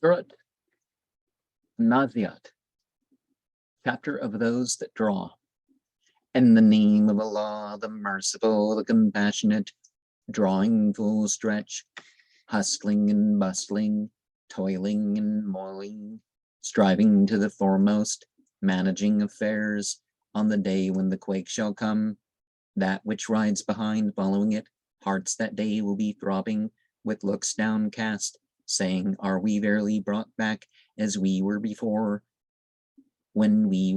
Surat Naziat, chapter of those that draw. In the name of Allah, the merciful, the compassionate, drawing full stretch, hustling and bustling, toiling and moiling, striving to the foremost, managing affairs, on the day when the quake shall come, that which rides behind following it, hearts that day will be throbbing, with looks downcast, saying, are we verily brought back as we were before, when we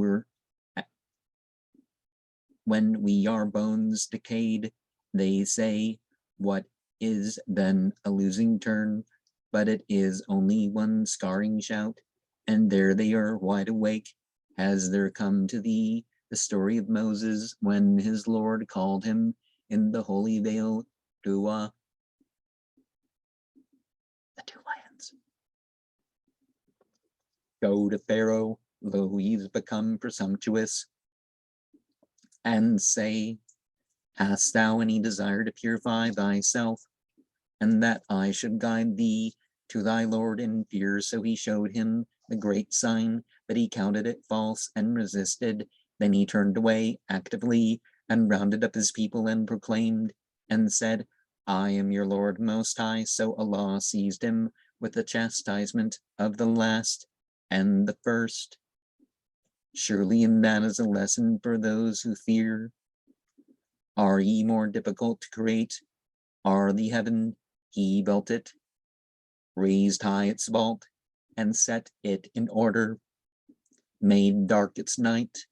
are bones decayed? They say, what is then a losing turn? But it is only one scarring shout, and there they are wide awake. Has there come to thee the story of Moses when his Lord called him in the holy veil, Dua? The two lions. Go to Pharaoh, lo, he's become presumptuous, and say, hast thou any desire to purify thyself, and that I should guide thee to thy Lord in fear? So he showed him the great sign, but he counted it false and resisted. Then he turned away actively and rounded up his people and proclaimed and said, I am your Lord Most High. So Allah seized him with the chastisement of the last and the first. Surely in that is a lesson for those who fear. Are ye more difficult to create? Are the heaven he built it, raised high its vault, and set it in order, made dark its night,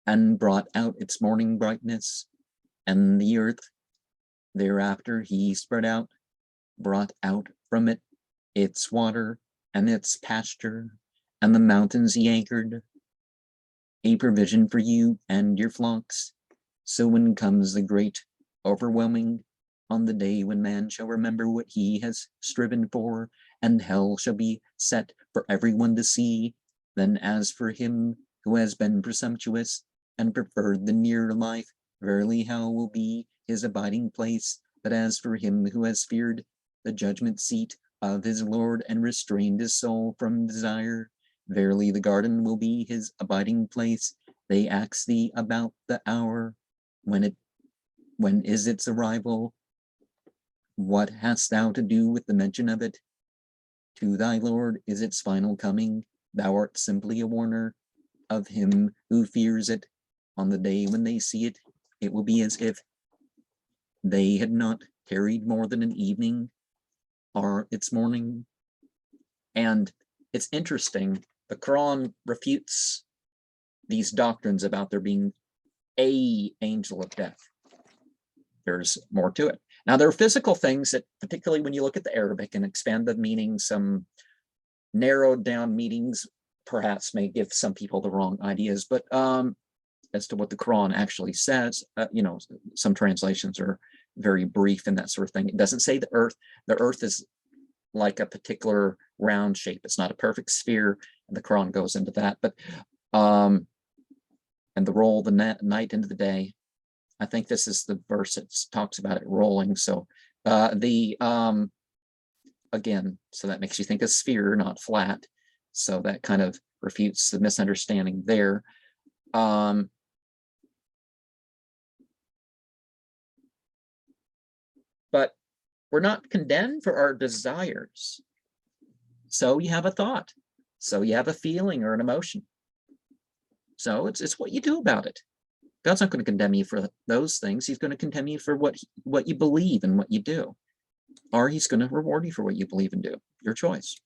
and brought out its morning brightness, and the earth thereafter he spread out, brought out from it its water and its pasture, and the mountains he anchored, a provision for you and your flocks. So when comes the great overwhelming, on the day when man shall remember what he has striven for, and hell shall be set for everyone to see, then as for him who has been presumptuous and preferred the near life, verily hell will be his abiding place. But as for him who has feared the judgment seat of his Lord and restrained his soul from desire, verily the garden will be his abiding place. They ask thee about the hour, when is its arrival? What hast thou to do with the mention of it? To thy Lord is its final coming. Thou art simply a warner of him who fears it. On the day when they see it, it will be as if they had not tarried more than an evening or its morning. And it's interesting, the Quran refutes these doctrines about there being an angel of death. There's more to it. Now, there are physical things that, particularly when you look at the Arabic and expand the meaning, some narrowed down meanings perhaps may give some people the wrong ideas, but as to what the Quran actually says, some translations are very brief and that sort of thing. It doesn't say the earth. The earth is like a particular round shape. It's not a perfect sphere, and the Quran goes into that. But and the roll the night into the day. I think this is the verse that talks about it rolling. So again, so that makes you think of sphere, not flat. So that kind of refutes the misunderstanding there. But we're not condemned for our desires. So you have a thought. So you have a feeling or an emotion. So it's what you do about it. God's not going to condemn you for those things. He's going to condemn you for what you believe and what you do. Or he's going to reward you for what you believe and do. Your choice.